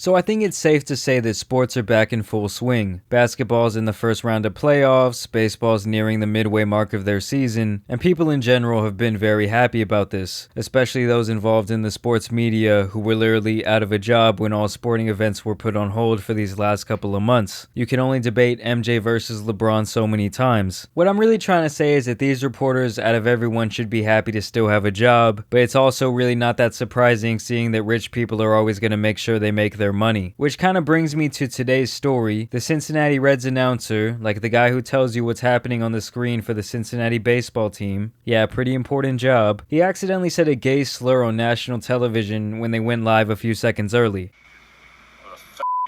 So I think it's safe to say that sports are back in full swing. Basketball's in the first round of playoffs, baseball's nearing the midway mark of their season, and people in general have been very happy about this, especially those involved in the sports media who were literally out of a job when all sporting events were put on hold for these last couple of months. You can only debate MJ versus LeBron so many times. What I'm really trying to say is that these reporters out of everyone should be happy to still have a job, but it's also really not that surprising seeing that rich people are always going to make sure they make their money. Which kind of brings me to today's story. The Cincinnati Reds announcer, like the guy who tells you what's happening on the screen for the Cincinnati baseball team, yeah, pretty important job, he accidentally said a gay slur on national television when they went live a few seconds early.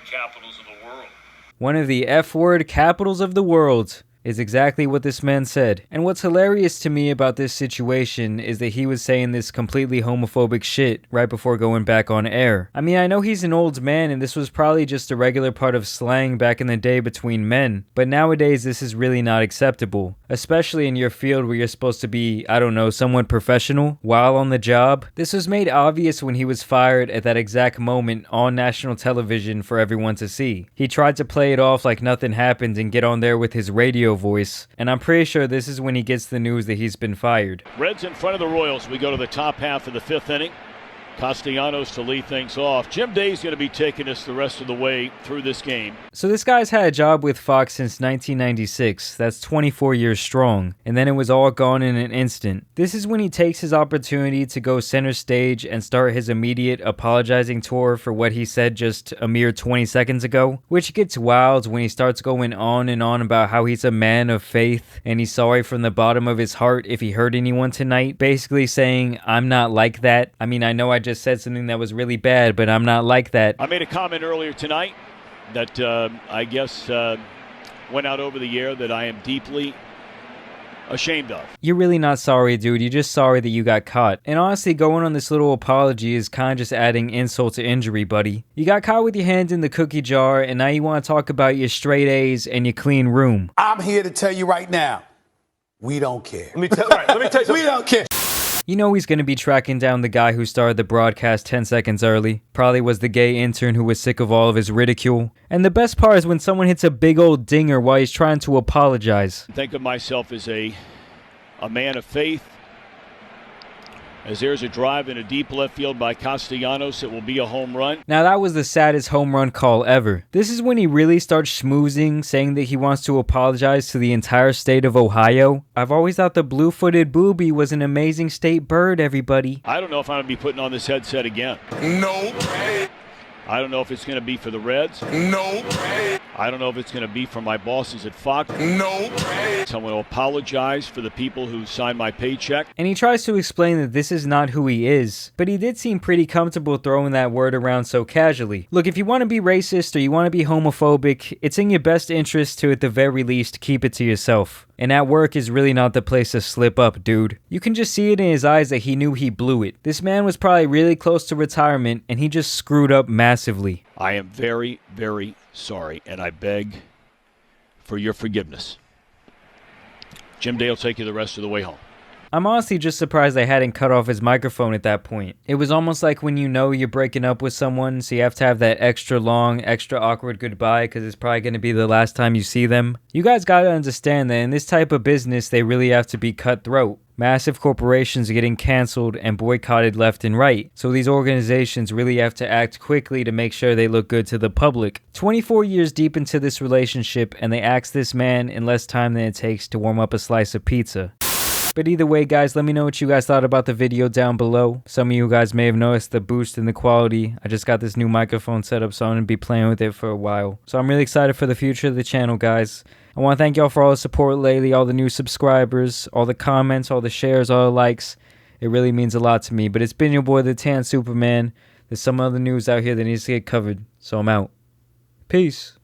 Capitals of the world. One of the F-word capitals of the world is exactly what this man said. And what's hilarious to me about this situation is that he was saying this completely homophobic shit right before going back on air. I mean, I know he's an old man and this was probably just a regular part of slang back in the day between men, but nowadays this is really not acceptable, especially in your field where you're supposed to be, I don't know, somewhat professional while on the job. This was made obvious when he was fired at that exact moment on national television for everyone to see. He tried to play it off like nothing happened and get on there with his radio voice, and I'm pretty sure this is when he gets the news that he's been fired. Reds in front of the Royals. We go to the top half of the fifth inning. Castellanos to lead things off. Jim Day's going to be taking us the rest of the way through this game. So this guy's had a job with Fox since 1996. That's 24 years strong. And then it was all gone in an instant. This is when he takes his opportunity to go center stage and start his immediate apologizing tour for what he said just a mere 20 seconds ago. Which gets wild when he starts going on and on about how he's a man of faith and he's sorry from the bottom of his heart if he hurt anyone tonight. Basically saying, I'm not like that. I mean, I know I just said something that was really bad, but I'm not like that. I made a comment earlier tonight that I guess went out over the air that I am deeply ashamed of. You're really not sorry, dude. You're just sorry that you got caught. And honestly, going on this little apology is kind of just adding insult to injury, buddy. You got caught with your hands in the cookie jar, and now you want to talk about your straight A's and your clean room. I'm here to tell you right now, we don't care. Let me tell you something. We don't care. You know he's going to be tracking down the guy who started the broadcast 10 seconds early. Probably was the gay intern who was sick of all of his ridicule. And the best part is when someone hits a big old dinger while he's trying to apologize. Think of myself as a man of faith. As there's a drive in a deep left field by Castellanos, it will be a home run. Now that was the saddest home run call ever. This is when he really starts schmoozing, saying that he wants to apologize to the entire state of Ohio. I've always thought the blue-footed booby was an amazing state bird, everybody. I don't know if I'm going to be putting on this headset again. Nope. I don't know if it's going to be for the Reds. Nope. I don't know if it's going to be for my bosses at Fox. Nope. So I'm going to apologize for the people who signed my paycheck. And he tries to explain that this is not who he is, but he did seem pretty comfortable throwing that word around so casually. Look, if you want to be racist or you want to be homophobic, it's in your best interest to, at the very least, keep it to yourself. And at work is really not the place to slip up, dude. You can just see it in his eyes that he knew he blew it. This man was probably really close to retirement, and he just screwed up massively. I am very, very sorry, and I beg for your forgiveness. Jim Day will take you the rest of the way home. I'm honestly just surprised they hadn't cut off his microphone at that point. It was almost like when you know you're breaking up with someone, so you have to have that extra long, extra awkward goodbye because it's probably going to be the last time you see them. You guys gotta understand that in this type of business, they really have to be cutthroat. Massive corporations are getting canceled and boycotted left and right, so these organizations really have to act quickly to make sure they look good to the public. 24 years deep into this relationship, and they axed this man in less time than it takes to warm up a slice of pizza. But either way, guys, let me know what you guys thought about the video down below. Some of you guys may have noticed the boost in the quality. I just got this new microphone set up, so I'm going to be playing with it for a while. So I'm really excited for the future of the channel, guys. I want to thank y'all for all the support lately, all the new subscribers, all the comments, all the shares, all the likes. It really means a lot to me. But it's been your boy, the Tan Superman. There's some other news out here that needs to get covered, so I'm out. Peace.